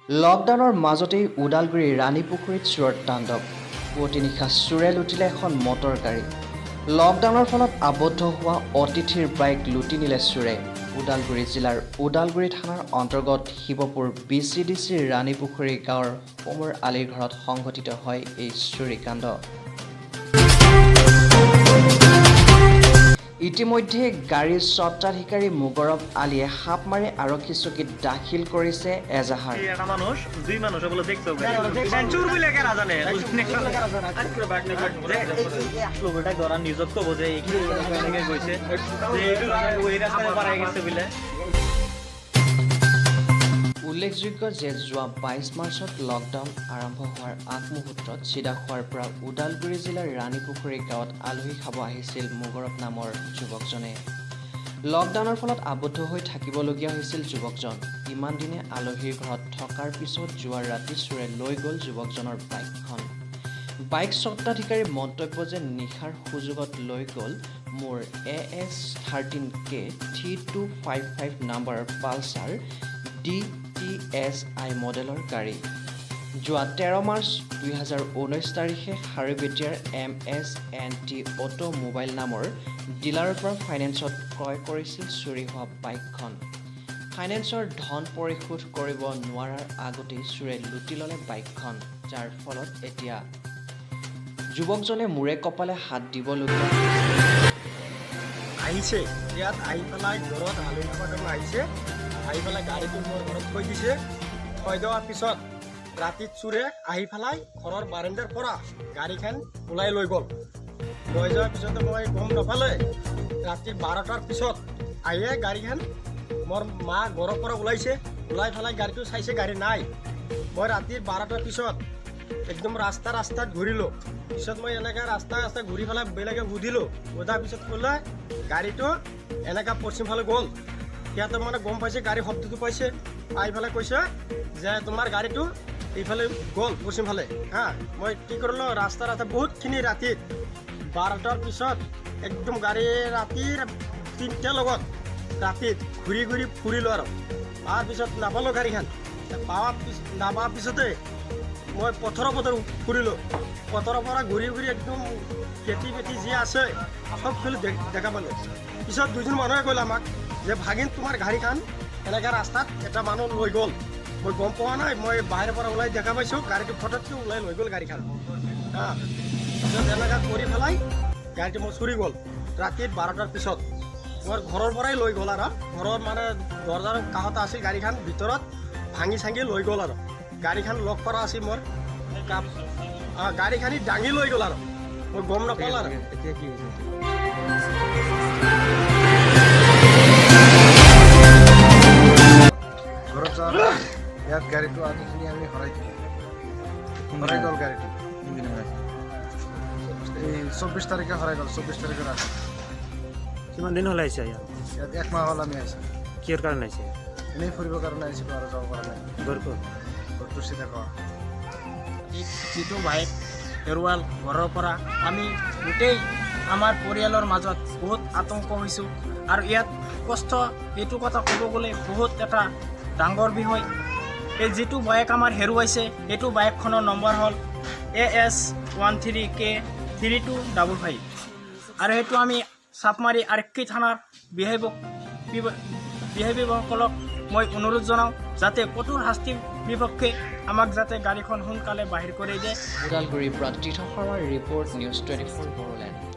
লকডাউনৰ মাজতেই ওদালগুৰি ৰাণীপুখুৰীত চোৰৰ তাণ্ডৱ। পুৱতি নিশা চোৰে লুটিলে এখন মটৰ গাড়ী। লকডাউনৰ ফলত আবদ্ধ হোৱা অতিথিৰ বাইক লুটি নিলে চোৰে। ওদালগুৰি জিলাৰ ওদালগুৰি থানাৰ অন্তৰ্গত শিৱপুৰ BCDC ৰাণীপুখুৰী গাঁৱৰ সমুৰ আলিৰ ঘৰত সংঘটিত হয় এই চুৰিকাণ্ড। ইতিমধ্যে গাড়ীৰ স্বত্বাধিকাৰী মুগৰব আলীয়ে সাপ মাৰি আৰক্ষী চকীত দাখিল কৰিছে এজাহাৰ। উল্লেখযোগ্য যে যোৱা 22 মাৰ্চত লকডাউন আৰম্ভ হোৱাৰ আগমুহূৰ্তত চিদাখোৱাৰ পৰা ওদালগুৰি জিলাৰ ৰাণীপুখুৰী গাঁৱত আলহী খাব আহিছিল মুগৰব নামৰ যুৱকজনে। লকডাউনৰ ফলত আবদ্ধ হৈ থাকিবলগীয়া হৈছিল যুৱকজন। ইমান দিনে আলহীৰ ঘৰত থকাৰ পিছত যোৱা ৰাতি চোৰে লৈ গ'ল যুৱকজনৰ বাইকখন। বাইক স্বত্বাধিকাৰীৰ মন্তব্য যে নিশাৰ সুযোগত লৈ গ'ল মোৰ AS13K 3255 নম্বৰৰ পালচাৰ DTSI মডেলৰ গাড়ী। যোৱা 13 মাৰ্চ 2019 তাৰিখে খাৰুপেটীয়াৰ MSNT অটো মোবাইল নামৰ ডিলাৰৰ পৰা ফাইনেন্সত ক্ৰয় কৰিছিল চুৰি হোৱা বাইকখন। ফাইনেন্সৰ ধন পৰিশোধ কৰিব নোৱাৰাৰ আগতেই চোৰে লুটি ল'লে বাইকখন, যাৰ ফলত এতিয়া যুৱকজনে মূৰে কপালে হাত দিবলগীয়া আহিছে। ইয়াত আহি পেলাই ঘৰত আলহী খাবৰ কাৰণে আহিছে। আহি পেলাই গাড়ীটো মোৰ ঘৰত থৈ দিছে। থৈ দিয়াৰ পিছত ৰাতিত চোৰে আহি পেলাই ঘৰৰ বাৰাণ্ডাৰ পৰা গাড়ীখন ওলাই লৈ গ'ল। লৈ যোৱাৰ পিছতে মই গম নাপালে ৰাতি 12টাৰ পিছত আহিয়ে গাড়ীখন মোৰ মা ঘৰৰ পৰা ওলাইছে। ওলাই পেলাই গাড়ীটো চাইছে, গাড়ী নাই। মই ৰাতিৰ 12টাৰ পিছত একদম ৰাস্তাত ঘূৰিলোঁ। পিছত মই এনেকৈ ৰাস্তা ঘূৰি পেলাই বেলেগে সুধিলোঁ। সোধাৰ পিছত ক'লে গাড়ীটো এনেকৈ পশ্চিম ফালে গ'ল। সিহঁতে মানে গম পাইছে, গাড়ী শব্দটো পাইছে। আহি পেলাই কৈছে যে তোমাৰ গাড়ীটো এইফালে গ'ল পশ্চিম ফালে। মই কি কৰিলোঁ, ৰাস্তা বহুতখিনি ৰাতিত 12টাৰ পিছত একদম গাড়ী ৰাতিৰ 3টাৰ লগত ৰাতিত ঘূৰি ফুৰিলোঁ আৰু। তাৰপিছত নাপালোঁ গাড়ীখন। নাপাৰ পিছতে মই পথৰ ফুৰিলোঁ। পথৰৰ পৰা ঘূৰি একদম খেতি যি আছে চব খুলি দেখা পালোঁ। পিছত দুজন মানুহে ক'লে আমাক যে ভাগিন তোমাৰ গাড়ীখন এনেকৈ ৰাস্তাত এটা মানুহ লৈ গ'ল। মই গম পোৱা নাই, মই বাহিৰৰ পৰা ওলাই দেখা পাইছোঁ গাড়ীটো ফটককৈ ওলাই লৈ গ'ল গাড়ীখন। পিছত এনেকৈ কৰি পেলাই গাড়ীটো মোৰ চুৰি গ'ল ৰাতিত 12টাৰ পিছত। মোৰ ঘৰৰ পৰাই লৈ গ'ল আৰু ঘৰৰ মানে দৰজাৰ কাষতে আছিল গাড়ীখন, ভিতৰত ভাঙি চাঙি লৈ গ'ল আৰু। গাড়ীখন লক কৰা আছিল মোৰ। গাড়ীখানি দাঙি লৈ গ'ল আৰু মই গম নাপালোঁ আৰু। এতিয়া কি হৈছে? ঘৰত যাওঁতে ইয়াত গাড়ীটো আনিখিনি আমি হৰাই গ'ল। গাড়ীটো এই 24 তাৰিখে হৰাই গ'ল। 24 তাৰিখে ৰাতি। কিমান দিন হ'ল আহিছে ইয়াত? 1 মাহ হ'ল আমি আহিছোঁ। কিহৰ কাৰণে আহিছে? এনেই ফুৰিবৰ কাৰণে আহিছিলোঁ আৰু যাব পৰা নাই। ঘৰটো চিদাখোৱা। যিটো বাইক হেৰুৱাল ঘৰৰ পৰা, আমি গোটেই আমাৰ পৰিয়ালৰ মাজত বহুত আতংক হৈছোঁ। আৰু ইয়াত কষ্ট এইটো কথা ক'ব গ'লে বহুত এটা ডাঙৰ বিষয়। এই যিটো বাইক আমাৰ হেৰুৱাইছে এইটো বাইকখনৰ নম্বৰ হ'ল AS13K 3255। আৰু সেইটো আমি চাপমাৰী আৰক্ষী থানাৰ বিভাগীয়সকলক মই অনুৰোধ জনাওঁ যাতে কঠোৰ শাস্তিৰ বিপক্ষে আমাক যাতে গাড়ীখন সোনকালে বাহিৰ কৰি দিয়ে। ওদালগুৰিৰ পৰা তীৰ্থ শৰ্মাৰ ৰিপৰ্ট, নিউজ 24 বড়োলেণ্ড।